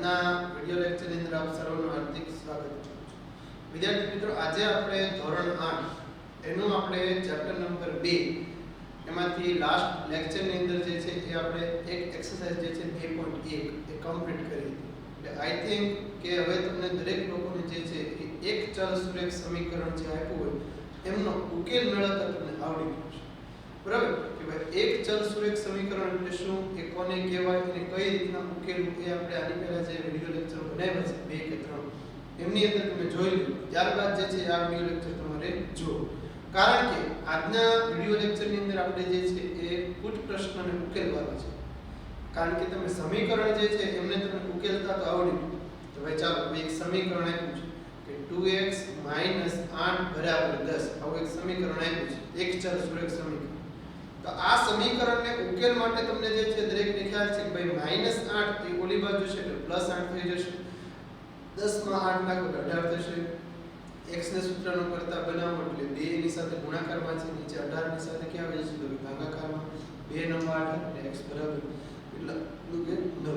આજના વિડિયો લેક્ચરની અંદર આપ સર્વનું હાર્દિક સ્વાગત કરું છું. વિદ્યાર્થી મિત્રો, આજે આપણે ધોરણ 8 એનું આપણે ચેપ્ટર નંબર 2 એમાંથી લાસ્ટ લેક્ચરની અંદર જે છે એ આપણે એક એક્સરસાઇઝ જે છે 2.1 એ કમ્પ્લીટ કરી. એટલે આઈ થિંક કે હવે તમને દરેક લોકોને જે છે એ એક ચલ સુરેખ સમીકરણ જે આપ્યું હોય એમનો ઉકેલ મેળવતા તમને આવડી ગયું છે. બરાબર કે ભાઈ એક ચલ સુરેખ સમીકરણ એટલે શું, એ કોને કહેવાય અને કઈ રીતના ઉકેલવું એ આપણે આની પહેલા જે વિડિયો લેક્ચર બનાવ્યા છે 2 કે 3 એમની અંદર તમે જોઈ લો. ત્યારબાદ જે છે આ વિડિયો લેક્ચર તમારે જુઓ, કારણ કે આજના વિડિયો લેક્ચરની અંદર આપણે જે છે એ કુટ પ્રશ્નને ઉકેલવાનો છે. કારણ કે તમે સમીકરણ જે છે એમને તમે ઉકેલતા તો આવડી ગયું. તો ભાઈ ચાલો એક સમીકરણ આપ્યું છે કે 2x - 8 = 10. આવું એક સમીકરણ આપ્યું છે, એક ચલ સુરેખ સમીકરણ. તો આ સમીકરણને ઉકેલ માટે તમને જે છે દરેકને ખ્યાલ છે કે ભાઈ -8 એ ઓલી બાજુ છે એટલે +8 થઈ જશે. 10 માં 8 નાખો એટલે 18 થશે. x ને સૂત્રનો કરતા બનાવો એટલે 2 ની સાથે ગુણાકારમાં છે, નીચે 18 ની સાથે ક્યાં આવે છે તો ભાગાકારમાં. 2 × 8 એટલે x બરાબર એટલે 9.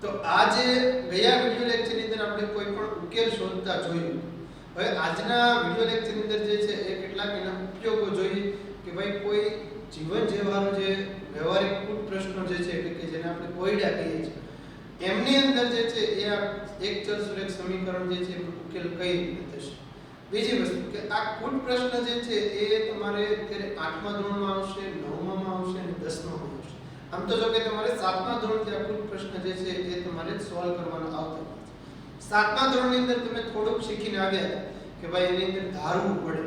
તો આ જે ગયા વિડિયો લેક્ચરની અંદર આપણે કોઈ પણ ઉકેલ શોધતા જોયું. હવે આજના વિડિયો લેક્ચરની અંદર જે છે એ કેટલાક એના ઉપયોગો જોઈએ કે ભાઈ કોઈ જીવન જેવાનો જે વ્યવહારિક કુટ પ્રશ્નો જે છે કે જેને આપણે કોયડા કહીએ છીએ એમની અંદર જે છે એ આ એક ચલ સુરેખ સમીકરણ જે છે એનો ઉકેલ કઈ રીતે થશે. બીજી વસ્તુ કે આ કુટ પ્રશ્ન જે છે એ તમારે અત્યારે 8મા ધોરણમાં આવશે, 9મા આવશે અને 10મા આવશે. આમ તો જો કે તમારે 7મા ધોરણથી આ કુટ પ્રશ્ન જે છે એ તમારે સોલ્વ કરવાનો આવતો. 7મા ધોરણની અંદર તમે થોડુંક શીખીને આવ્યા કે ભાઈ એની અંદર ધારવું પડે.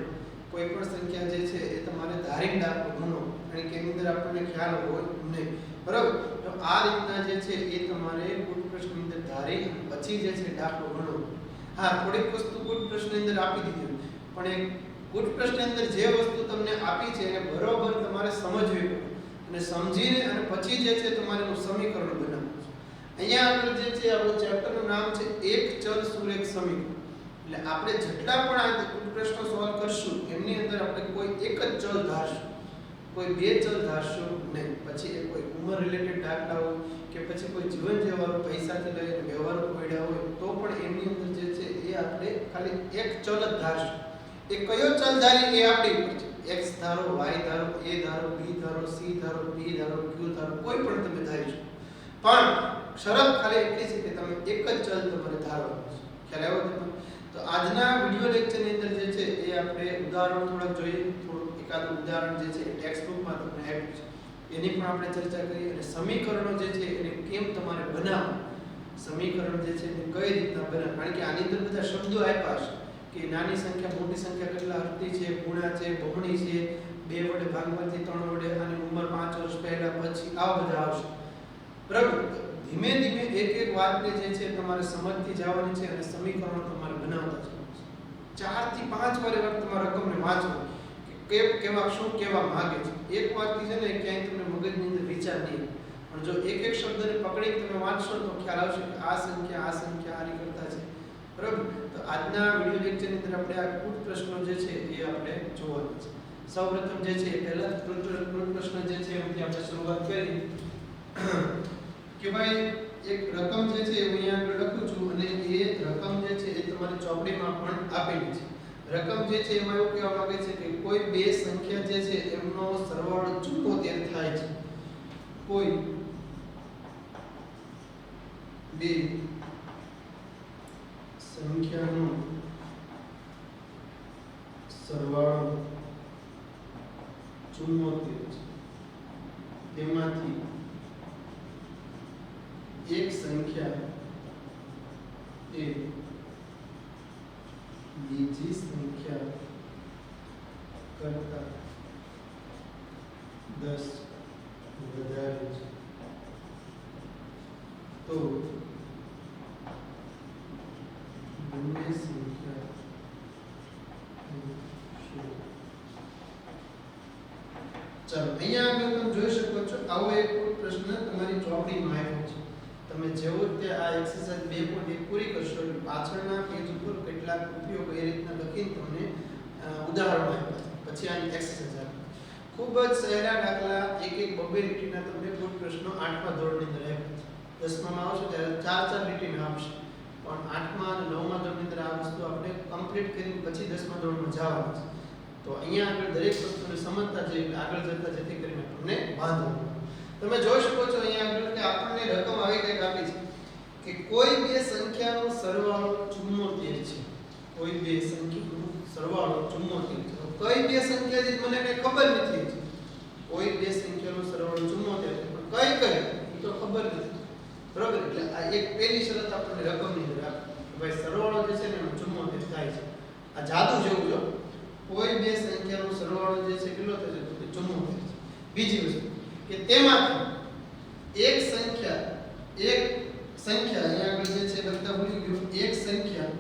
કોઈ પણ સંખ્યા જે છે એ તમારે ધારીને દાખલો ગણો, કારણ કે એની અંદર આપણને ખ્યાલ હોય નહીં. બરાબર, તો આ રીતના જે છે એ તમારે કુટ પ્રશ્નની અંદર ધારી પછી જે છે દાખલો ગણો. હા, થોડીક વસ્તુ કુટ પ્રશ્નની અંદર આપી દીધી, પણ એ કુટ પ્રશ્નની અંદર જે વસ્તુ તમને આપી છે એને બરોબર તમારે સમજવી પડે અને સમજીને અને પછી જે છે તમારે એનું સમીકરણ બનાવવું છે. અહીંયા આગળ જે છે આપણું ચેપ્ટરનું નામ છે એક ચલ સુરેખ સમીકરણ. એટલે આપણે જેટલા પણ આ કુટ પ્રશ્નો સોલ્વ કરશું એમની અંદર આપણે કોઈ એક જ ચલ ધારશું, કોઈ બે ચલ ધારશું નહીં. પછી એ કોઈ ઉંમર રિલેટેડ દાખલા હોય કે પછી કોઈ જીવન જેવાળો પૈસાથી લઈને વ્યવહારો પડ્યા હોય તો પણ એમની અંદર જે છે એ આપણે ખાલી એક ચલ જ ધારશું. એ કયો ચલ ધારી એ આપણી ઉપર છે. x ધારો, y ધારો, a ધારો, b ધારો, c ધારો, p ધારો, q ધારો, કોઈ પણ તમે ધારી શકો. પણ શરત ખાલી એટલી છે કે તમે એક જ ચલ તમારે ધારવાનું છે. ખ્યાલ આવ્યો તમને? તો આજના વિડિયો લેક્ચરની અંદર જે છે એ આપણે ઉદાહરણ થોડાક જોઈએ. થોડું એકાદું ઉદાહરણ જે છે ટેક્સ્ટ બુકમાં તમને આપ્યું છે એની પણ આપણે ચર્ચા કરીએ અને સમીકરણો જે છે એને કેમ તમારે બનાવવા, સમીકરણ જે છે એને કઈ રીતના બનાવવા. કારણ કે આની અંદર બધા શબ્દો આપ્યા છે કે નાની સંખ્યા મોટી સંખ્યા કેટલા અડધી છે, ગુણા છે, બમણી છે, 2 વડે ભાગવાથી 3 વડે, આની ઉંમર 5 વર્ષ પહેલા પછી આવા બધા આવશે. બરાબર, ધીમે ધીમે એક એક વાતને જે છે તમારે સમજતી જવાની છે અને સમીકરણો તમારે બનાવતા જવાનું છે. 4 થી 5 વાર એ તમારે રકમને વાંચવો કે કેવા શું કહેવા માંગે છે. એક વાતથી છે ને ક્યાંય તમને મગજની અંદર વિચાર નહીં, પણ જો એક એક શબ્દને પકડી તમે વાંચશો તો ખ્યાલ આવશે કે આ સંખ્યા આ રીતે કરતા છે. બરાબર, તો આજના વિડિયો લેક્ચરની અંદર આપણે આ કુટ પ્રશ્નો જે છે એ આપણે જોવાના છે. સૌપ્રથમ જે છે પહેલા કુટ પ્રશ્ન જે છે એમથી આપણે શરૂઆત કરી કે ભાઈ એક રકમ જે છે હું અહીંયા આગળ લખું છું અને એ રકમ જે છે એ તમારી ચોપડીમાં પણ આપેલી છે. રકમ જે છે એમાં એવું કહેવા માંગે છે કે કોઈ બે સંખ્યા જે છે એમનો સરવાળો 74 થાય છે. કોઈ બે સંખ્યાનો સરવાળો 74 છે. તેમાંથી એક સંખ્યા એ બીજી સંખ્યા કરતા 10 વધારે છે તો બંને સંખ્યા ચાલો અહીંયા આગળ તમે જોઈ શકો છો આવો એક પ્રશ્ન તમારી ચોપડીમાં આપ્યો છે. તમે જેવો તે આ એક્સરસાઇઝ 2.1 પૂરી કરશો એટલે પાછળના પેજ ઉપર કેટલાક ઉપયોગો એ રીતના લખીને તમને ઉદાહરણો આપ્યા પછી આની એક્સરસાઇઝ આપી. ખૂબ જ સહેલા દાખલા એક એક બબે લીટીના તમને કુટ પ્રશ્નો 8મા ધોરણની અંદર આપ્યા છે. 10માં આવશે ત્યારે 4 લીટીમાં આવશે, પણ 8મા અને 9મા ધોરણની અંદર આ વસ્તુ આપણે કમ્પ્લીટ કરીને પછી 10મા ધોરણમાં જવાનું છે. તો અહીંયા આગળ દરેક વસ્તુને સમજતા જઈએ આગળ જતા જેથી કરીને તમને વાંધો ન આવે. તમે જોઈ શકો છો અહીંયા આગળ કે આપણને રકમ આવી કંઈક આપી છે કે કોઈ બે સંખ્યાનો સરવાળો 74 છે. કોઈ બે સંખ્યાનો સરવાળો 74 છે. કઈ બે સંખ્યા છે મને કઈ ખબર નથી. કોઈ બે સંખ્યાનો સરવાળો 74 છે પણ કઈ એ તો ખબર નથી. બરોબર, એટલે આ એક પહેલી શરત આપણને રકમની અંદર આપે કે ભાઈ સરવાળો જે છે ને એનો 74 થાય છે. આ જાદુ જેવું જો કોઈ બે સંખ્યાનો સરવાળો જે છે કેટલો થશે તો કે 74 છે. બીજી વસ્તુ કે તેમાંથી એક સંખ્યા અહીંયા આગળ જે છે લખતા ભૂલી ગયો, એક સંખ્યા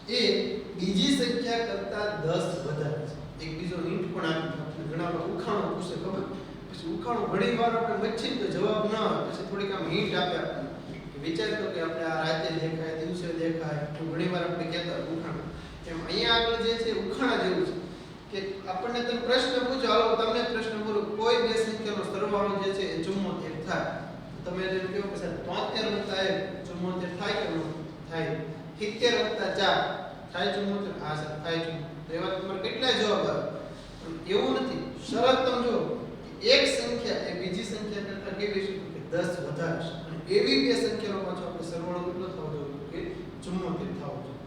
એ બીજી સંખ્યા કરતા 10 વધારે છે. એક બીજો હિન્ટ પણ આપી ઘણા લોકો ઉખાણો પૂછે ખબર, પછી ઉખાણો ઘણી વાર આપણે વચ્ચે તો જવાબ ન આવે, પછી થોડીક આમ હિન્ટ આપે આપણને કે વિચારતો કે આપણે આ રાતે દેખાય દિવસે દેખાય તો ઘણી વાર આપણે કહેતા ઉખાણો. એમ અહીંયા આગળ જે છે ઉખાણા જેવું છે કે આપણને તમે પ્રશ્ન પૂછો, હાલો તમને પ્રશ્ન પૂછું કોઈ બે સંખ્યાનો સરવાળો જે છે એ 74 થાય, તમે એને કહો કે સાહેબ 73 + 1 74 થાય કે ન થાય? 70 + 4 થાય 74? હા સર થાય 74. તો એવા તમારે કેટલા જવાબ આવે? એવું નથી, શરત તમે જો એક સંખ્યા એ બીજી સંખ્યા કરતા કેવી છે કે 10 વધારે છે, અને એવી બે સંખ્યાનો પાછો આપણે સરવાળો કેટલો થવો જોઈએ કે 74 થવો જોઈએ.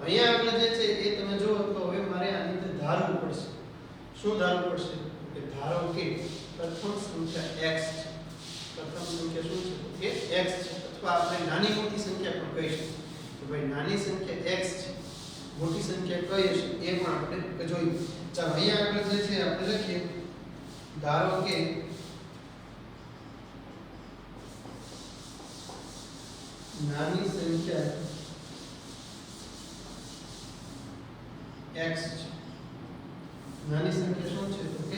અહીંયા આગળ જે છે એ તમે જો તો હવે મારે આની અંદર ધારવું પડશે. શું ધારવું પડશે કે ધારો કે પ્રથમ સંખ્યા x છે. પ્રથમ સંખ્યા શું છે કે x છે, અથવા આપણે નાની મોટી સંખ્યા પણ કહી શકીએ કે ભાઈ નાની સંખ્યા x છે, મોટી સંખ્યા કઈ હશે એ પણ આપણે જોઈએ. ચાલો અહીંયા આગળ જે છે આપણે લખીએ ધારો કે નાની સંખ્યા x છે. નાની સંખ્યા શું છે તો કે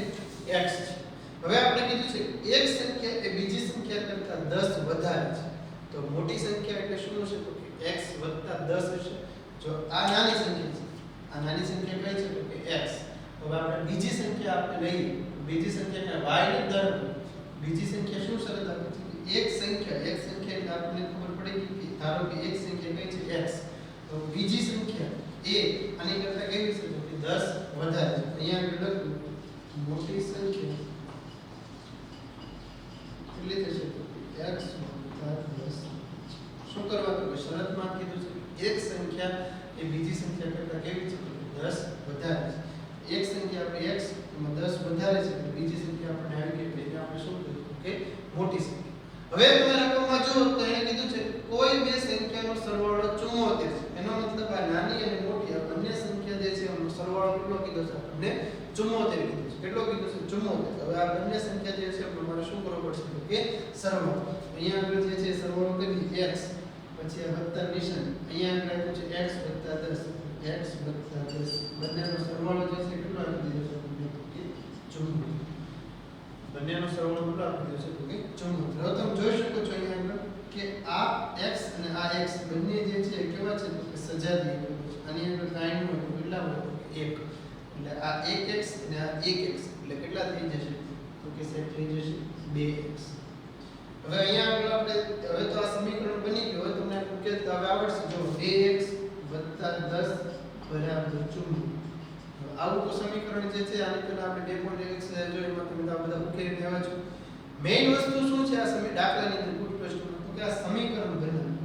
x છે. હવે આપણે કીધું છે એક સંખ્યા એ બીજી સંખ્યા કરતા 10 વધારે છે, તો મોટી સંખ્યા એટલે શું હશે તો કે x + 10 હશે. જો આ નાની સંખ્યા છે, આ નાની સંખ્યા કઈ છે તો કે x. હવે આપણે બીજી સંખ્યા આપણે લઈએ, બીજી સંખ્યા y ને દર, બીજી સંખ્યા શું શરત આપી છે કે એક સંખ્યા એટલે આપણને ખબર પડી કે ધારો કે એક સંખ્યા કઈ છે x, તો બીજી સંખ્યા એ આની કરતા કેવી છે તો કે 10 વધારે છે. અહીંયા આગળ લખું મોટી સંખ્યા કેટલી થશે તો કે x + 10. શું કરવાનું? શરતમાં કીધું છે એક સંખ્યા એ બીજી સંખ્યા કરતા કેવી છે તો 10 વધારે છે. એક સંખ્યા આપણે x માં 10 વધારે છે, તો બીજી સંખ્યા આપણે આવી ગઈ એટલે આપણે શું કીધું કે મોટી સંખ્યા. હવે તમે રકમમાં જુઓ તો એને કીધું છે કોઈ બે સંખ્યાનો સરવાળો 74 છે. એનો મતલબ આ નાની અને મોટી આ બંને સંખ્યા જે છે એનો સરવાળો કેટલો કીધો છે આપણને 74 કીધું છે. કેટલો કીધું છે 74. હવે આ બંને સંખ્યા જે છે આપણે શું કરવું પડશે તો કે સરવાળો. અહીંયા આગળ જે છે સરવાળો કરી x, પછી આ વત્તા નિશાન, અહીંયા આગળ આપ્યું છે x + 10, x + 10 બંનેનો સરવાળો જે છે કેટલો આપી દીધો છે કે 74. બંનેનો સરવાળો કેટલો આપી દીધો છે તો કે 74. હવે તમે જોઈ શકો છો અહીંયા આગળ કે આ x અને આ x બંને જે છે કેવા છે તો કે સજાતીય છે. આની અંદર કાંઈ ન હોય તો કેટલા હોય 1, એટલે આ 1x અને આ 1x એટલે કેટલા થઈ જશે તો કે સેટ થઈ જશે 2x. હવે અહીંયા આગળ આપણે હવે તો આ સમીકરણ બની ગયું. હવે તમને ઉકેલ હવે આવડશે. જો 2x + 10 = 74. આવું તો સમીકરણ જે છે આની પહેલા આપણે 2.1 જો એમાં તમે આ બધા ઉકેલી લેવા છો. મેઈન વસ્તુ શું છે આ દાખલાની અંદર ગુડ પ્રશ્નમાં તો કે આ સમીકરણ બનાવવું.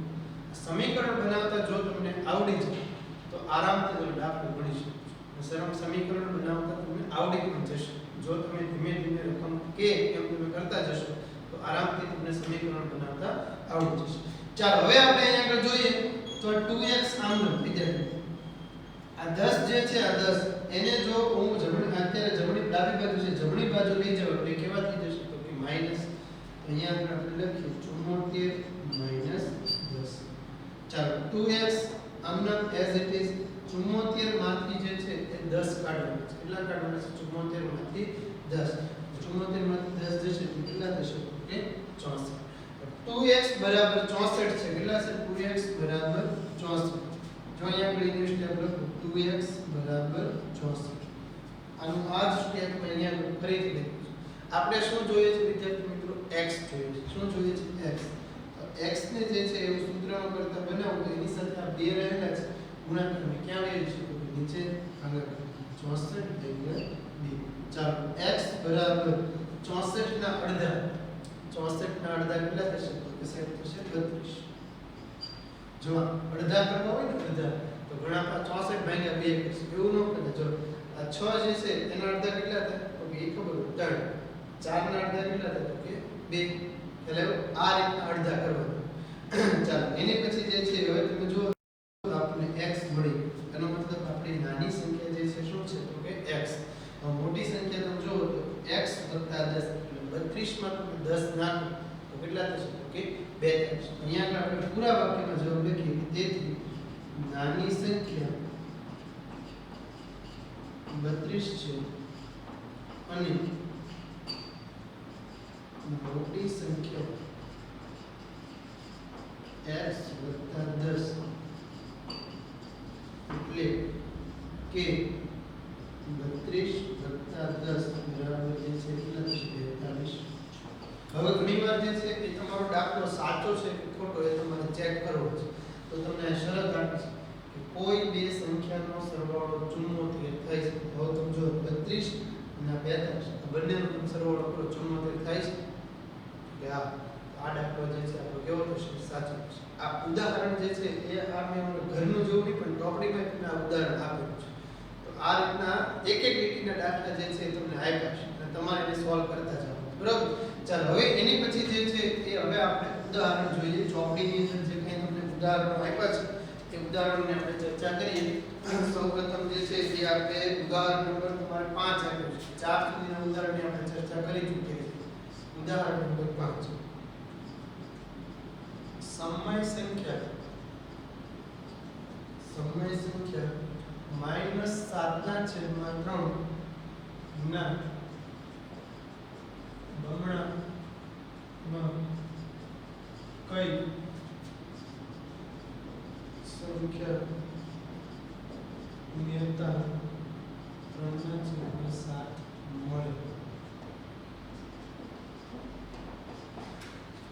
સમીકરણ બનાવતા જો તમને આવડી જાય તો આરામથી તમે દાખલો ગણી શકો છો. સમીકરણ બનાવતા તમને આવડી પણ જશે. જો તમે ધીમે ધીમે રકમ કે એમ તમે કરતા જશો તો આરામથી તમને સમીકરણ બનાવતા આવડી જશે. ચાલો હવે આપણે અહીંયા આગળ જોઈએ તો 2x આમનો વિદ્યાર્થી આ 10 જે છે આ 10 એને જો હું અત્યારે જમણી ડાબી બાજુ છે જમણી બાજુ લઈ જાવ એટલે કેવા થઈ જશે તો કે માઈનસ. અહીંયા આગળ આપણે લખીએ 74 - 10. ચાલો 2x આમનો એઝ ઇટ ઇઝ 74 માંથી જે છે એ 10 કાઢવાનું છે. કેટલા કાઢવાના છે 74 માંથી 10. 74 માંથી 10 જશે તો કેટલા થશે કે 64. 2x = 64 છે. કેટલા છે 2x = 64. જો અહીંયા આગળ ઇન્વેસ્ટ આપણે 2x = 64. આનું આ જ સ્ટેપ મેં અહીંયા ફરીથી લખ્યું છે. આપણે શું જોઈએ છે વિદ્યાર્થી મિત્રો? x જોઈએ છે. શું જોઈએ છે? x. તો x ને જે છે એવું સૂત્રમાં કરતા બનાવવું તો એની સાથે આ બે રહેલા છે ગુણાકારને ક્યાં લઈ જઈશું તો નીચે આગળ 64 ભાગ્યા 2. ચાલો x બરાબર 64 ના અડધા. 64 ના અડધા કેટલા થશે? તો કે સાહેબ થશે 32. જો અડધા કરવા હોય ને અડધા તો ઘણા 64 ભાગ્યા 2 કરશે. એવું ન કરે. જો આ 6 જે છે એના અડધા કેટલા થાય? તો કે એ ખબર 3. 4 ના અડધા કેટલા થાય? તો કે 2. એટલે આ રીતના અડધા કરવાના. ચાલો એની પછી જે છે હવે તમે જુઓ આપણે x મળી. એનો મતલબ આપણી નાની સંખ્યા જે છે શું છે? તો કે x. હવે મોટી સંખ્યા તમે જુઓ તો x 10 એટલે 32 માં તમે 10 નાખો તો કેટલા થશે? તો કે 2 થશે. અહીંયા આપણે પૂરા વાક્યમાં જવાબ લખીએ કે તેથી નાની સંખ્યા 32 છે અને મોટી સંખ્યા x 10 એટલે કે 32 10 બરાબર જે છે કેટલા થશે? 42. હવે ઘણીવાર જે છે એ તમારો દાખલો સાચો છે કે ખોટો એ તમારે ચેક કરવો છે. તો તમને શરત આપી છે કે કોઈ બે સંખ્યાનો સરવાળો 74 થાય છે. હવે તમે જો 32 અને 42 આ બંનેનો તમે સરવાળો કરો 74 થાય છે કે આ દાખલો જે છે આપણો કેવો થશે? સાચો થશે. આ ઉદાહરણ જે છે એ આ મેં ઘરનું જેવું નહીં પણ ચોપડીમાં તમને આ ઉદાહરણ આપેલું છે. તો આ રીતના એક એક લીટીના દાખલા જે છે તમને આપ્યા છે અને તમારે એને સોલ્વ કરતા જવાનું. બરાબર. ચાલો હવે એની પછી જે છે એ હવે આપણે ઉદાહરણ જોઈએ. ચોપડીની અંદર જે કંઈ તમને ઉદાહરણો આપ્યા છે એ ઉદાહરણોની આપણે ચર્ચા કરીએ. સૌપ્રથમ જે છે એ આપણે ઉદાહરણ નંબર તમારે 5 આપ્યું છે. 4 સુધીના ઉદાહરણની આપણે ચર્ચા કરી ચૂક્યા છીએ. ઉદાહરણ નંબર 5 સમય સંખ્યા -7/3 ના બમણામાં કઈ સંખ્યા ઉમેરતા 3/7 મળે?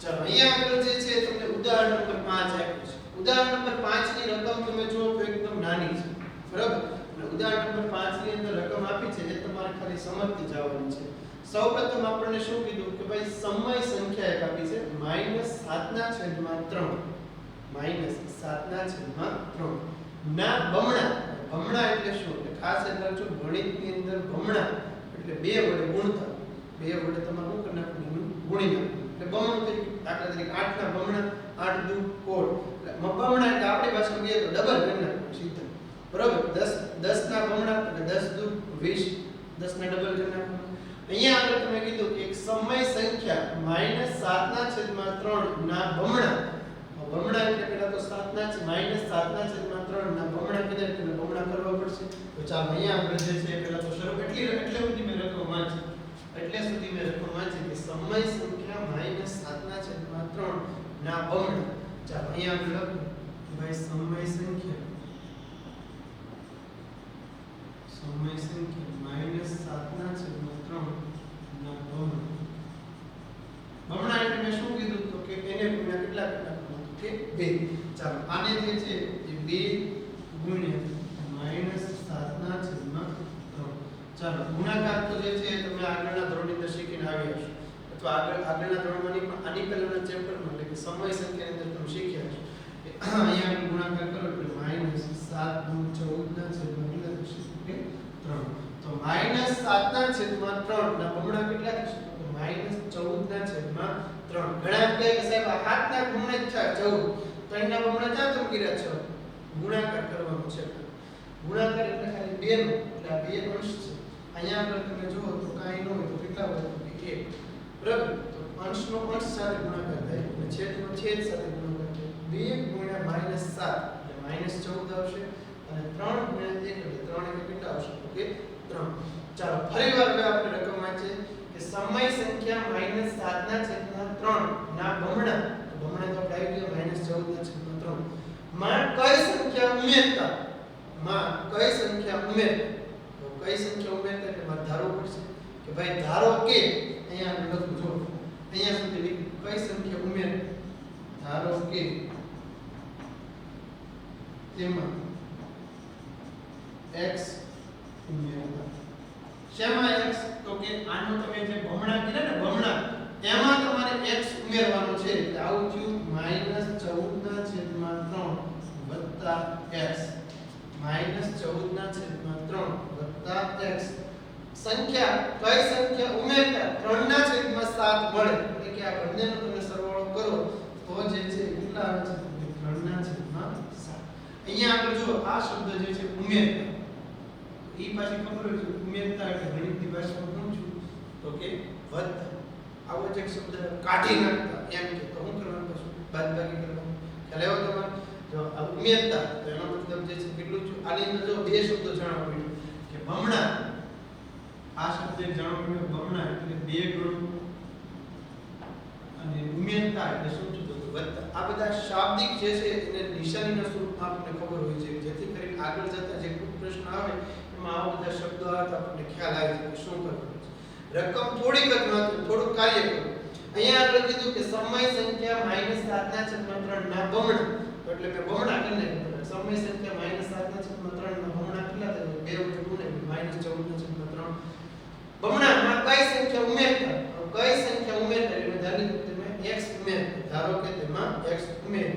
ચાલો અહીંયા આગળ જે છે તમને ઉદાહરણ નંબર 5 આપ્યું છે. ઉદાહરણ નંબર 5 ની રકમ તમે જુઓ તો એકદમ નાની છે. બરાબર. અને ઉદાહરણ નંબર 5 ની અંદર રકમ આપી છે એ તમારે ખાલી સમજતી જવાની છે. સૌપ્રથમ આપણને શું કીધું કે ભાઈ સમય સંખ્યા એક આપી છે -7/3 ના બમણા. બમણા એટલે શું? એટલે ખાસ યાદ રાખજો ગણિતની અંદર બમણા એટલે 2 વડે ગુણતા. 2 વડે તમારે શું કરી નાખવું? ગુણી નાખવું. એટલે બમણું થઈ ગયું. દાખલા તરીકે 8 ના બમણા 8 દુ 16 એટલે બમણા એટલે આપણી ભાષામાં કહીએ તો ડબલ કરી નાખવું સીધા. બરાબર. 10 ના બમણા એટલે 10 દુ 20 10 ના ડબલ કરી નાખવું. અહીંયા આગળ તમે કીધું કે એક સમય સંખ્યા -7/3 ના બમણા. બમણા એટલે પેલા તો -7/3 ના બમણા કીધા એટલે બમણા કરવા પડશે. તો ચાલો અહીંયા આપણે જે છે પેલા તો શરૂ એટલે સુધી મેં રકમ વાંચી. એટલે સુધી મેં રકમ વાંચી કે સમય સંખ્યા -7/3 ના બમણા. ચાલો અહીંયા આપણે લખો ભાઈ સમય સંખ્યા -7/3 ના બમણા. બમણા એટલે મેં શું કીધું તો કે એને ગુણ્યા કેટલા કરવાનું કે 2. ચાલો આને જે છે એ 2 ગુણ્યા -7/3. ચાલો ગુણાકાર તો જે છે તમે આગળના ધોરણની અંદર શીખીને આવ્યા છો અથવા આગળના ધોરણમાં નહીં પણ આની પહેલાના ચેપ્ટરમાં એટલે કે સમય સંખ્યાની અંદર તમે શીખ્યા છો કે અહીંયા ગુણાકાર કરો એટલે -7 × 14 થશે કે 3. તો -7/3 ના બમણા કેટલા થશે? તો -14/3. ઘણા કહે કે સાહેબ આ હાથના બમણા જ છે 14. તો એના બમણા ક્યાં તમે કર્યા છો? ગુણાકાર કરવાનો છે. ગુણાકાર એટલે ખાલી 2 નો એટલે આ 2 અંશ છે. અહીંયા આગળ તમે જુઓ તો કાંઈ ન હોય તો કેટલા હોય તો 1. બરાબર. તો અંશનો અંશ સાથે ગુણાકાર થાય અને છેદનો છેદ સાથે ગુણાકાર થાય. 2 ગુણ્યા -7 એટલે -14 આવશે અને 3 ગુણ્યા 1 એટલે 3 એટલે કેટલા આવશે? તો કે 3. ચાલો ફરીવાર હવે આપણે રકમ વાંચીએ કે સમય સંખ્યા -7/3 ના બમણા. તો બમણા તો આપણે આવી ગયા -14/3 માં કઈ સંખ્યા ઉમેરતા? તો કઈ સંખ્યા ઉમેરતા એટલે મારે ધારવું પડશે કે ભાઈ ધારો કે અહીંયા લખું જો અહીંયા સુધી કઈ સંખ્યા ઉમેર ધારો કે તેમાં x ઉમેરવા શેમાં x તો કે આનો તમે જે બમણા કીધા ને બમણા એમાં તમારે x ઉમેરવાનો છે એટલે આવું થયું -14/3 -14/3 x સંખ્યા કઈ સંખ્યા ઉમેરતા 3/7 મળે એટલે કે આ બંનેનો તમે સરવાળો કરો તો જે છે કેટલા આવે છે 3/7 અહીંયા આગળ જો આ શબ્દ જે છે ઉમેરતા ઈ પાછી ખબર હોય છે ઉમેરતા એટલે ગણિતની ભાષામાં શું છું તો કે વધતા આવો જ એક શબ્દ કાઢી નાખતા એમ કે તો હું કરવાનું પછી બાદબાકી કરવાનું ખ્યાલ આવ્યો તમારે જો આ ઉમેરતા તો એનો મતલબ જે છે કેટલું છે આની અંદર જો બે શબ્દો જાણવા મળ્યું કે બમણા આ શબ્દ એક જાણવા મળ્યો બમણા એટલે 2 ગણું અને ઉમેરતા એટલે શું છે તો વધતા આ બધા શાબ્દિક જે છે એને નિશાનીના સ્વરૂપમાં આપણને ખબર હોય છે જેથી કરીને આગળ જતા જે કોઈ પ્રશ્ન આવે એમાં આવા બધા શબ્દો આવે તો આપણને ખ્યાલ આવે છે કે શું કરવું છે રકમ થોડીક જ મહત્વ થોડું કાર્ય કરવું અહીંયા આગળ કીધું કે સમય સંખ્યા -7/3 ના બમણા તો એટલે મેં બમણા કરી નાખ્યું સમય સંખ્યા -7/3 ના બમણા કેટલા થાય 2 ગુણ્યા -14/3 બમણામાં કઈ સંખ્યા ઉમેરતા કઈ સંખ્યા ઉમેરતા એટલે ધારી લો તમે x ઉમેર ધારો કે તેમાં x ઉમેર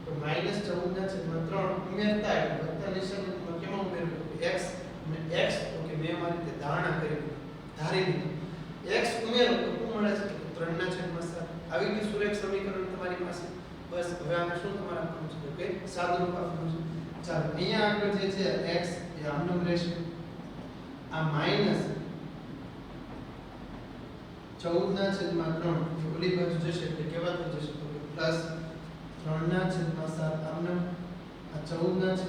તો -14/3 ઉમેરતા એટલે વત્તા નિશાનીમાં કેમાં ઉમેરવું x અને x તો કે મેં મારી રીતે ધારણા કરી ધારી લીધું x ઉમેરો તો શું મળે છે 3/7 આવી ગયું સુરેખ સમીકરણ તમારી પાસે બસ હવે આને શું તમારે આપવાનું છે કે સાદું રૂપ આપવાનું છે ચાલો અહીંયા આગળ જે છે x એ આમનું રહેશે આ -14/3 ઓલી બાજુ જશે એટલે કેવા થઈ જશે તો પ્લસ 3/7 આમનું આ 14/3 એટલે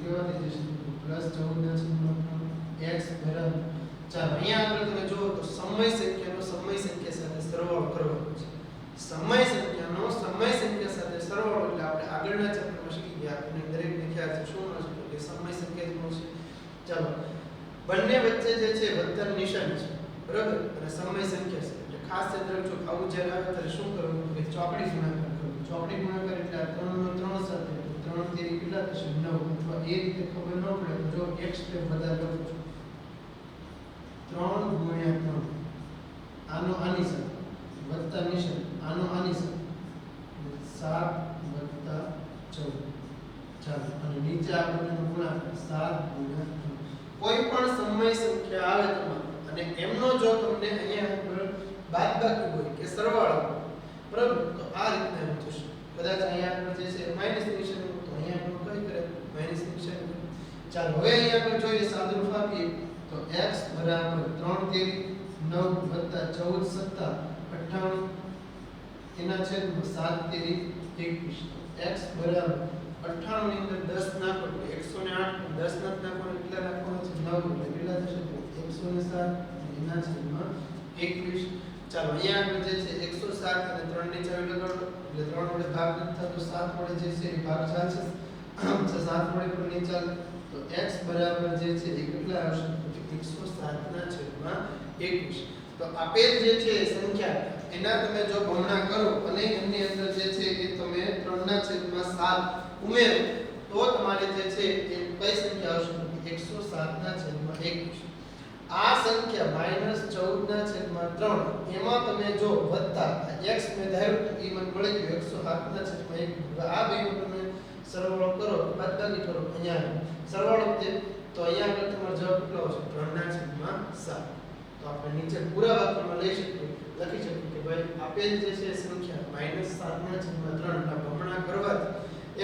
કેવા થઈ જશે પ્લસ 14/3 x બરાબર ચાલો અહીંયા આગળ તમે જુઓ તો સમય સંખ્યાનો સમય સંખ્યા સાથે સરવાળો કરવાનો છે સમય સંખ્યાનો સમય સંખ્યા સાથે સરવાળો એટલે આપણે આગળના ચેપ્ટરમાં શીખી ગયા આપણે દરેકને ખ્યાલ છે શું મળશે તો કે સમય સંખ્યા જ મળશે ચાલો બંને વચ્ચે જે છે વત્તા નિશાન છે બરાબર અને સમય સંખ્યા છે એટલે ખાસ યાદ રાખજો આવું જ્યારે આવે ત્યારે શું કરવાનું કે ચોકડી ગુણાકાર કરવો ચોકડી ગુણાકાર એટલે આ 3 નો 3 સાથે 3 થી કેટલા થશે 9 અથવા એ રીતે ખબર ન પડે તો જો એક સ્ટેપ વધારે લખું છું 3 ગુણ્યા 3 આનો આની સાથે વત્તા નિશાન આનો આની સાથે 7 વત્તા 14 ચાલો અને નીચે આપણને ગુણાકાર 7 ગુણ્યા 3 કોઈ પણ સમય સંખ્યા આવે તમારે અને એમનો જો તમને અહીંયા બાદબાકી હોય કે સરવાળો બરાબર તો આ રીતના એમ થશે કદાચ અહીંયા આગળ જે છે માઈનસ નિશાન તો અહીંયા આગળ કઈ કરે માઈનસ નિશાન ચાલો હવે અહીંયા આગળ જોઈએ સાદું રૂપ આપીએ તો x બરાબર 3 તેરી 9 વત્તા 14 સત્તા 98 એના છેદમાં 7 તેરી 21 x બરાબર 98 ની અંદર 10 નાખો એટલે 108 10 નાખો એટલે નાખવાનો છે 9 એટલે કેટલા થશે 107 એના છેદમાં 21 ચાલો અહીંયા આગળ જે છે 107 અને 3 ની ચાવી લગાડો એટલે 3 વડે ભાગ નથી થતો 7 વડે જે છે એ ભાગ ચાલશે 7 વડે પણ નહીં ચાલે તો x બરાબર જે છે એ કેટલા આવશે 107 ના છેદમાં 21 તો આપેલ જે છે સંખ્યા એના તમે જો બમણા કરો અને એની અંદર જે છે એ તમે 3 ના છેદમાં 7 ઉમેરો તો તમારે જે છે એ કઈ સંખ્યા આવશે 107 ના છેદમાં 21 આ સંખ્યા -14/3 એમાં તમે જો વત્તા x મે ધાર્યું તો એ મને મળી ગયું 107/1 આ બેનો તમે સરવાળો કરો બાદબાકી કરો અહીંયા સરવાળો તે તો અહીંયા આગળ તમારો જવાબ કેટલો આવશે 3/7 તો આપણે નીચે પૂરા વાક્યમાં લઈ શકીએ લખી શકીએ કે ભાઈ આપેલ જે છે સંખ્યા -7/3 ના બમણા કરવાથી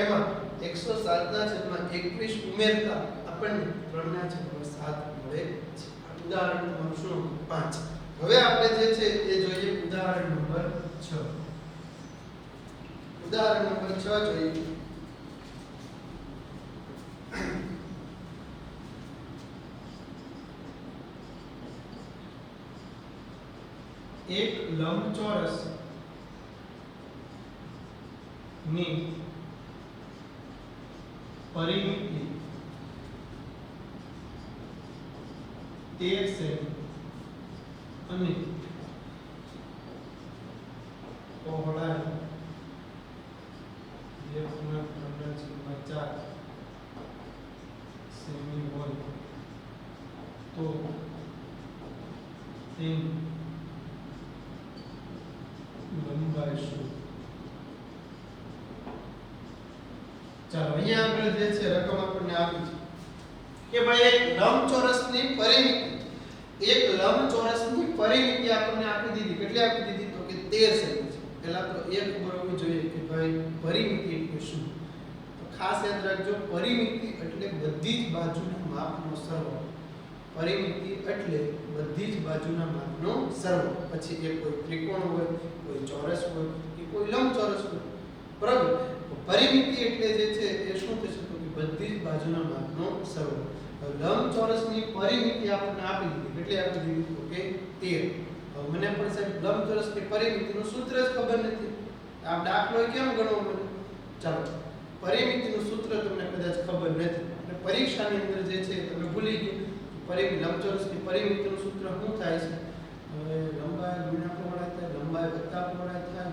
એમાં 107/21 ઉમેરતા આપણને 3/7 મળે છે ઉદાહરણ નંબર શું 5 હવે આપણે જે છે એ જોઈએ ઉદાહરણ નંબર 6 ઉદાહરણ નંબર 6 જોઈએ એક લંબચોરસ ની પરિમિતિ 13 સેમી અને પહોળાઈ 2.4 સેમી હોય તો તેની લંબાઈ શું? ચાલો અહીંયા આગળ જે છે રકમ આપણને આપી છે કે ભાઈ એક લંબચોરસની પરિમિતિ આપણને આપી દીધી. કેટલી આપી દીધી? તો કે 13 સેમી છે. પહેલા તો એ ખબર હોવી જોઈએ કે ભાઈ પરિમિતિ એટલે શું. તો ખાસ યાદ રાખજો, પરિમિતિ એટલે બધી જ બાજુના માપનો સરવાળો. પરિમિતિ એટલે બધી જ બાજુના માપનો સરવાળો. પછી એ કોઈ ત્રિકોણ હોય, કોઈ ચોરસ હોય કે કોઈ લંબચોરસ હોય, બરાબર? પરિમિતિ એટલે જે છે એ શું થશે? તો કે બધી જ બાજુના માપનો સરવાળો. લંબચોરસની પરિમિતિ આપણને આપી દીધી. કેટલી આપી દીધી? તો કે 13. હવે મને પણ સાહેબ લંબચોરસની પરિમિતિનું સૂત્ર જ ખબર નથી. આ દાખલો કેમ ગણવો મને? ચાલો, પરિમિતિનું સૂત્ર તમને કદાચ ખબર નથી એટલે પરીક્ષાની અંદર જે છે તમે ભૂલી ગયા. લંબચોરસની પરિમિતિનું સૂત્ર શું થાય છે? હવે લંબાઈ ગુણ્યા પહોળાઈ થાય, લંબાઈ વત્તા પહોળાઈ થાય,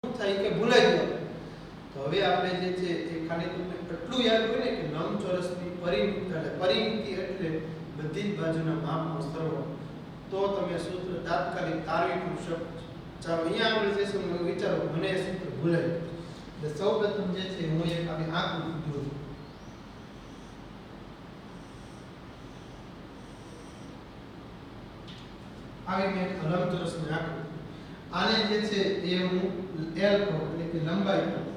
શું થાય કે ભૂલાઈ ગયું. તો હવે આપણે જે છે એ ખાલી તમને એટલું યાદ હોય ને કે લંબચોરસની પરિમિતિ એટલે બધી જ બાજુના માપનો સરવાળો. તો તમે સૂત્ર તાત્કાલિક તારવી પણ શકો. ચાલો અહીંયા આપણે જે છે હું વિચારો મને એ સૂત્ર ભૂલાય. એટલે સૌપ્રથમ જે છે હું એક આપણી આકૃતિ દોરું. આવી મેં લંબચોરસની આકૃતિ. આને જે છે એ હું L કહું એટલે કે લંબાઈ કહું.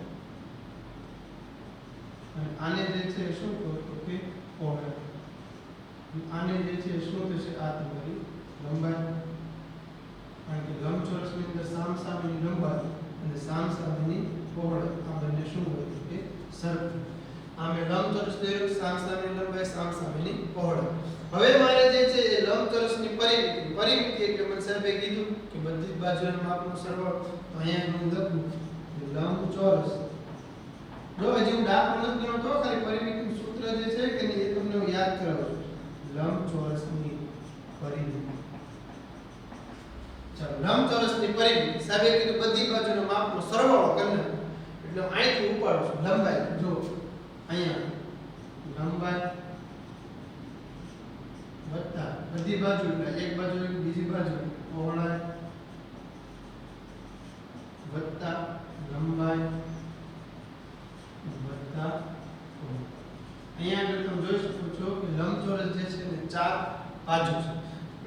અને આને જે છે શું કહું તો કે પહોળાઈ. આને જે છે શું થશે? આ તમારી લંબાઈ. કારણ કે લંબચોરસની અંદર સામસામેની લંબાઈ અને સામસામેની પહોળાઈ આ બંને શું હોય તો કે સરખી. આમે લંબચોરસ દોર્યું, સામસામેની લંબાઈ, સામસામેની પહોળાઈ. હવે મારે જે છે એ લંબચોરસની પરિમિતિ એટલે મને સાહેબે કીધું કે બધી જ બાજુના માપનો સરવાળો. તો અહીંયા હું લખું લંબચોરસ. જો હજી હું દાખલો નથી ગણતો, ખાલી પરિમિતિનું સૂત્ર જે છે કે એ તમને હું યાદ કરાવું છું. લંબચોરસની પરિમિતિ. ચાલો, લંબચોરસની પરિમિતિ સાહેબે કીધું બધી બાજુનો માપનો સરવાળો કરીને એટલે અહીંથી ઉપાડું છું લંબાઈ. જો અહીંયા લંબાઈ વત્તા બધી બાજુ એટલે એક બાજુ બીજી બાજુ પહોળાઈ વત્તા લંબાઈ વત્તા અહીંયા આગળ તમે જોઈ શકો છો કે લંબચોરસ જે છે ને 4 બાજુ છે.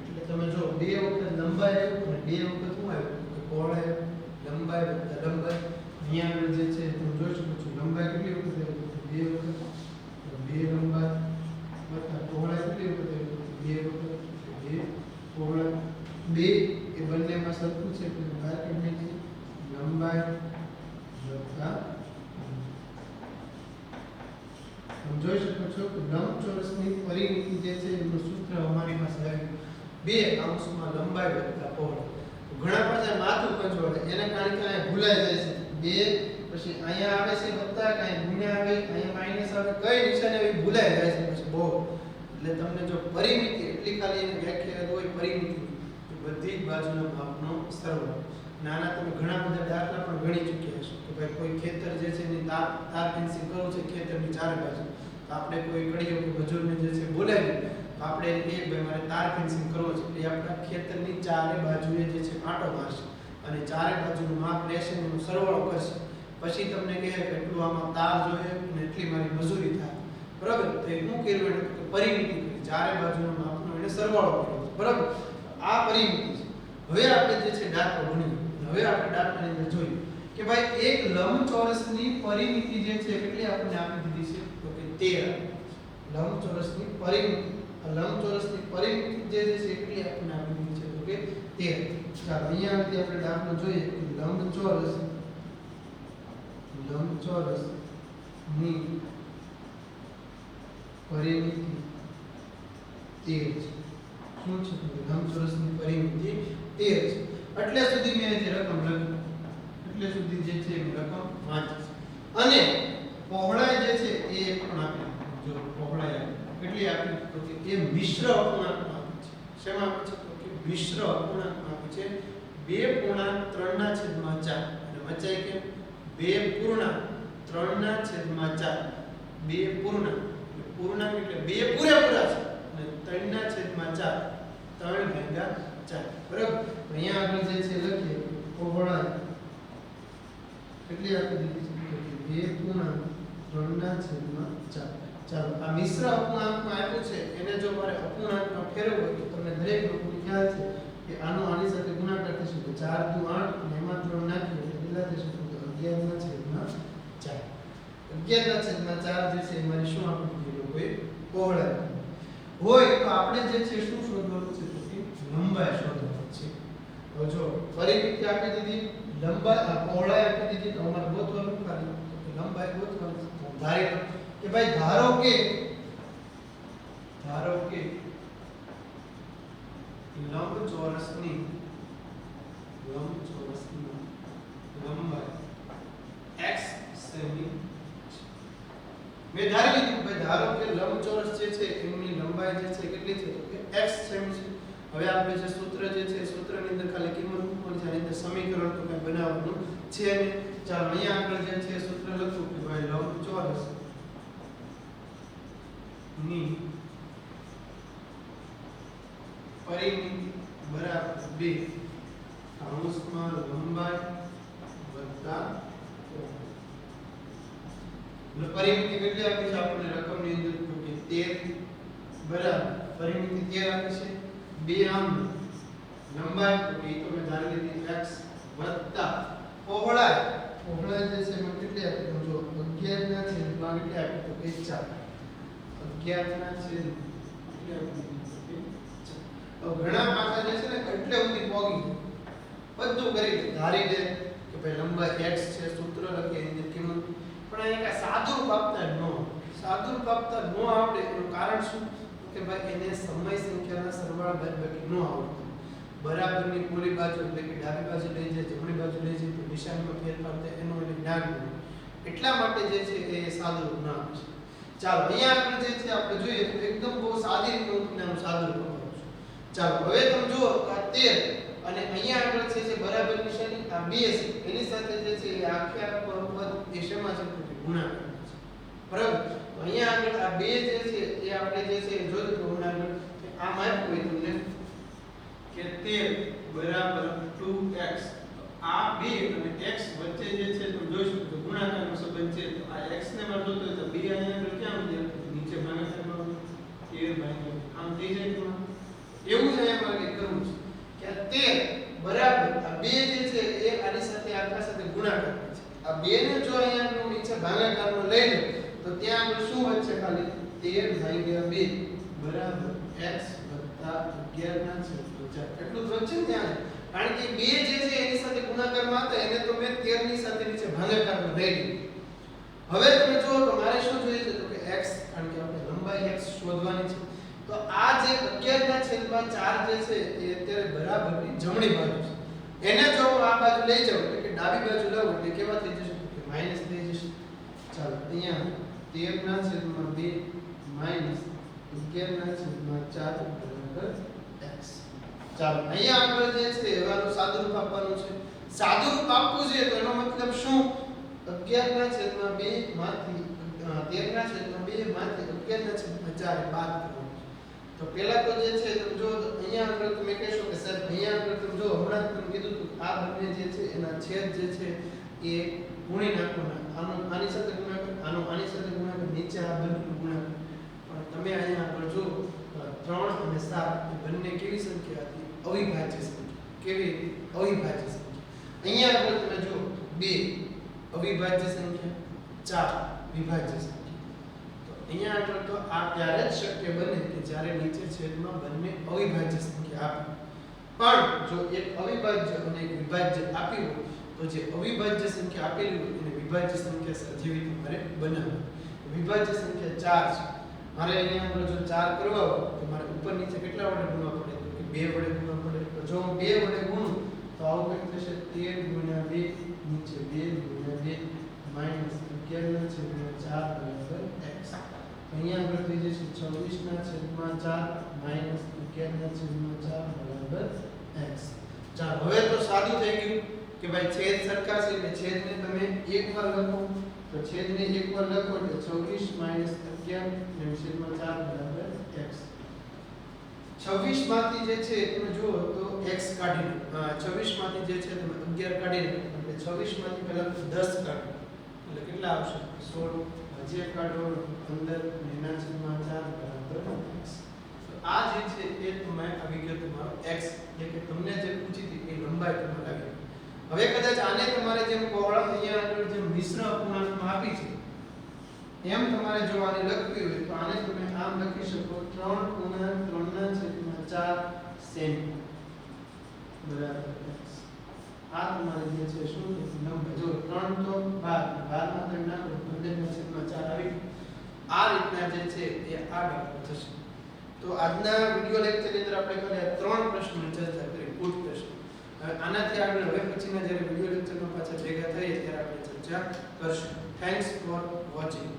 એટલે તમે જો 2 વખત લંબાઈ આવ્યું અને 2 વખત શું આવ્યું કે પહોળાઈ. લંબાઈ વત્તા લંબાઈ. અહીંયા આગળ જે છે તમે જોઈ શકો છો લંબાઈ કેટલી વખત આવી? 2 વખત. 2 લંબાઈ વત્તા પહોળાઈ કેટલી વખત આવી? 2 વખત. 2 પહોળાઈ. 2 એ બંનેમાં સરખું છે એટલે બહાર કાઢી નાખીએ. લંબાઈ વત્તા તમે જોઈ શકો છો કે લંબચોરસની પરિમિતિ જે છે એનું સૂત્ર અમારી પાસે આવ્યું 2 અંશમાં લંબાઈ વત્તા પહોળાઈ. ઘણા પાછા માથું પંચવાડે એને કારણ કે અહીંયા ભૂલાઈ જાય છે. 2 પછી અહીંયા આવે છે વત્તા, કાંઈ ગુણ્યા આવે, અહીંયા માઈનસ આવે, કઈ નિશાની આવી ભૂલાઈ જાય છે પછી બહુ. એટલે તમને જો પરિમિતિ એટલી ખાલી એની વ્યાખ્યા હોય પરિમિતિ બધી જ બાજુના માપનો સરવાળો. નાના તમે ઘણા બધા દાખલા પણ ગણી ચૂક્યા હશો કે ભાઈ કોઈ ખેતર જે છે એની તાર ફેન્સિંગ કરવું છે ખેતરની ચારે બાજુ. તો આપણે કોઈ કડીઓ કે મજૂરને જે છે બોલાવી તો આપણે એ ભાઈ મારે તાર ફેન્સિંગ કરવો છે એટલે આપણા ખેતરની ચારે બાજુએ જે છે આંટો મારશે અને ચારે બાજુનું માપ લેશે એનો સરવાળો કરશે. પછી તમને કહે કે એટલું આમાં તાર જોઈએ અને એટલી મારી મજૂરી થાય, બરાબર? તો એ શું કર્યું? એટલે પરિમિતિ કરી, ચારે બાજુના માપનો એને સરવાળો કર્યો, બરાબર? આ પરિમિતિ છે. હવે આપણે જે છે દાખલો ગણીએ. હવે આપણે દાખલાની અંદર જોઈએ કે ભાઈ એક લંબચોરસની પરિમિતિ જે છે કેટલી આપણને આપી દીધી છે તો કે 13. લંબચોરસની પરિમિતિ, આ લંબચોરસની પરિમિતિ જે છે કેટલી આપણને આપી દીધી છે તો કે 13. ચાલો અહીંયાથી આપણે દાખલો જોઈએ કે લંબચોરસની પરિમિતિ 13 છે. શું છે? લંબચોરસની પરિમિતિ 13 છે. એટલે સુધી મેં જે રકમ લખી એટલે સુધી જે છે રકમ વાંચી અને પહોળાઈ જે છે એ પણ આપી. જો પહોળાઈ કેટલી આપી તો કે એ મિશ્ર અપૂર્ણાંક આપી છે. શેમાં આપે છે તો કે મિશ્ર અપૂર્ણાંકમાં આપે છે 2.3/4 અને વચાય કે 2.3/4 2 પૂર્ણાંક પૂર્ણાંક એટલે 2 પૂરેપૂરા છે અને 3/4 3/4 બરાબર. અહીંયા આપણે જે છે લખીએ પહોળાઈ કેટલી આપી દીધી છે તો કે 2.3/4. ચાલો આ મિશ્ર અપૂર્ણાંકમાં આપ્યું છે એને જો મારે અપૂર્ણાંકમાં ફેરવવું હોય તો તમને દરેક લોકોને ખ્યાલ છે કે આનો આની સાથે ગુણાકાર થશે તો 4 × 8 અને એમાં 3 નાખીએ એટલે કેટલા થશે તો 11/4. 11/4 જે છે એ મારી શું આપી દીધી લોકોએ પહોળાઈ હોય તો આપણે જે છે શું શોધવાનું છે તો કે લંબાઈ શોધવાની છે. તો જો ફરીથી આપી દીધી લંબાઈ પહોળાઈ આપી દીધી તો અમારે ગોતવાનું ખાલી તો લંબાઈ ગોતવાની છે. ધારી લો કે ભાઈ ધારો કે લંબચોરસની લંબાઈ x સેમી મેં ધારી લીધું ભાઈ ધારો કે લંબચોરસ જે છે એની લંબાઈ જે છે કેટલી છે તો કે x સેમી છે. હવે આપણે જે સૂત્ર જે છે સૂત્રની અંદર ખાલી કિંમત મૂકવાની છે, આની અંદર સમીકરણ તો કઈ બનાવવાનું છે ને. ચાલો અહીંયા આગળ જે છે સૂત્ર લખું કે ભાઈ લંબચોરસ ની પરિમિતિ બરાબર 2 કૌંસમાં લંબાઈ વત્તા પરિમિતિ કેટલી આપી છે આપણને રકમની અંદર તો કે 13 બરાબર પરિમિતિ 13 આપી છે. 2 આમ લંબાઈ તો કે તો મેં ધારી લીધી x વત્તા પહોળાઈ જે છે મેં કેટલી આપી તો જો 11/4 કેટલી આપી તો કે 4 11/4 ઘણા પાછા જે છે ને એટલે સુધી પોગી બધું કરી ધારી દે કે ભાઈ લંબાઈ x છે સૂત્ર લખીએ એની કિંમત પણ અહીંયા કા સાદુરૂપ આપતા ન આવડે એનું કારણ શું કે ભાઈ એને સમય સંખ્યાના સરવાળા બાદબાકી ન આવડતું. બરાબરની પૂરી બાજુ એટલે કે ડાબી બાજુ લઈ જાય જમણી બાજુ લઈ જાય તો નિશાનીમાં ફેરફાર થાય એનો એને જ્ઞાન નથી. એટલા માટે જે છે એ સાદુરૂપ ના આપે છે. ચાલો અહીંયા આપણે જે છે આપણે જોઈએ તો એકદમ બહુ સાદી રીતે હું તમને આનું સાદુરૂપ આપું છું. ચાલો હવે તમે જુઓ આ 13 અને અહીંયા આગળ છે જે બરાબર નિશાની આ 2 છે એની સાથે જે છે એ આખે આખું પદ એ શેમાં છે તો ગુણાકાર છે. બરાબર તો અહીંયા આગળ આ 2 જે છે એ આપણે જે છે જોયું તો ગુણાકાર આમ આપ્યું હોય તમને કે 13 બરાબર 2x આ 2 અને x વચ્ચે જે છે તમે જોઈ શકો છો ગુણાકારનો સંબંધ છે. તો આ x ને માં જોતો હોય તો 2 અહીંયા આગળ ક્યાં આવી જાય નીચે ભાગાકારમાં 13 ભાગ્યા આમ થઈ જાય તો એવું જ અહીંયા મારે કરવું છે કે આ 13 બરાબર આ 2 જે છે એ આની સાથે આખા સાથે ગુણાકાર કરે છે. આ 2 ને જો અહીંયા નીચે ભાગાકારમાં લઈ લો તો ત્યાં આગળ શું વધશે ખાલી 13/2 બરાબર x 11/4 એટલું જ વધશે ત્યાં. કારણ કે 2 જે છે એની સાથે ગુણાકારમાં હતા એને તો મેં 13 ની સાથે નીચે ભાગાકારમાં લઈ લીધું. હવે તમે જુઓ તો મારે શું જોઈએ છે તો કે x કારણ કે આપણે લંબાઈ x શોધવાની છે. તો આ જે 11/4 જે છે એ અત્યારે બરાબરની જમણી બાજુ છે. એને જો હું આ બાજુ લઈ જાઉં એટલે કે ડાબી બાજુ લઉં એટલે કેવા થઈ જશે તો કે માઈનસ થઈ જશે. ચાલો અહીંયા 13/2 માઈનસ 11/4 બરાબર x. ચાલો અહીંયા આગળ જે છે એવાનું સાદુરૂપ આપવાનું છે. સાદુરૂપ આપવું છે તો એનો મતલબ શું 11/2 માંથી 13/2 માંથી 11/4 બાદ કરવાનું. તો પહેલા તો જે છે તમે જો અહીંયા આગળ તમે કહેશો કે સર અહીંયા આગળ તમે જો હમણાં જ તમે કીધું હતું આ બંને જે છે એના છેદ જે છે એ ગુણી નાખવાના. આનો આની સાથે ગુણાકાર આનો આની સાથે ગુણાકાર નીચે આ બંને ગુણાકાર. પણ તમે અહીંયા આગળ જો 3 અને 7 એ બંને કેવી સંખ્યા હતી અવિભાજ્ય સંખ્યા. કેવી અવિભાજ્ય સંખ્યા. અહીંયા આગળ તમે જો 2 અવિભાજ્ય સંખ્યા 4 વિભાજ્ય સંખ્યા. અહીંયા આગળ તો આ ત્યારે જ શક્ય બને કે જ્યારે નીચે છેદમાં બંને અવિભાજ્ય સંખ્યા આપે. પણ જો એક અવિભાજ્ય અને એક વિભાજ્ય આપી હોય તો જે અવિભાજ્ય સંખ્યા આપેલી હોય એને વિભાજ્ય સંખ્યા જેવી તમારે બનાવવી. વિભાજ્ય સંખ્યા 4 છે. મારે અહીંયા આગળ જો 4 કરવા હોય તો મારે ઉપર નીચે કેટલા વડે ગુણવા પડે તો કે 2 વડે ગુણવા પડે. તો જો હું 2 વડે ગુણું તો આવું કંઈક થશે 13 × 2 નીચે 2 × 2 -11/4 બરાબર x. અહીંયા આગળ થઈ જશે 24/4 માઈનસ 11/4 બરાબર x. ચાલો હવે તો સાદું થઈ ગયું કે ભાઈ છેદ સરખા છે એટલે છેદને તમે એકવાર લખો, તો છેદને એકવાર લખો એટલે 24/11/4 બરાબર x. 26 માંથી જે છે તમે જુઓ તો x કાઢી લો, 26 માંથી જે છે તમે 11 કાઢી લો એટલે 26 માંથી પહેલા 10 કાઢો એટલે કેટલા આવશે 16, હજી એક કાઢો 15/4 બરાબર x. તો આ જે છે એ તમે આવી ગયો તમારો x, એટલે કે તમને જે પૂછી હતી એ લંબાઈ તમારે આવી. હવે કદાચ આને તમારે જેમ કોવળા અહીંયા આગળ જે મિશ્ર અપૂર્ણાંકમાં આપી છે એમ તમારે જો આને લખવી હોય તો આને તમે આમ લખી શકો 3/3/4 સેમી બરાબર x. આ તમારે જે છે શું લંબાઈ જો 3 તો 12 માં તમે નાખો 15/4 આવી. આ રીતના જે છે એ આ દાખલો થશે. તો આજના વિડિયો લેક્ચરની અંદર આપણે ખાલી 3 પ્રશ્નોની ચર્ચા કરી, કુલ પ્રશ્નો. આનાથી આગળ હવે પછીના જ્યારે વિડિયો લેક્ચરમાં પાછા ભેગા થઈએ ત્યારે આપણે ચર્ચા કરશું. Thanks for watching.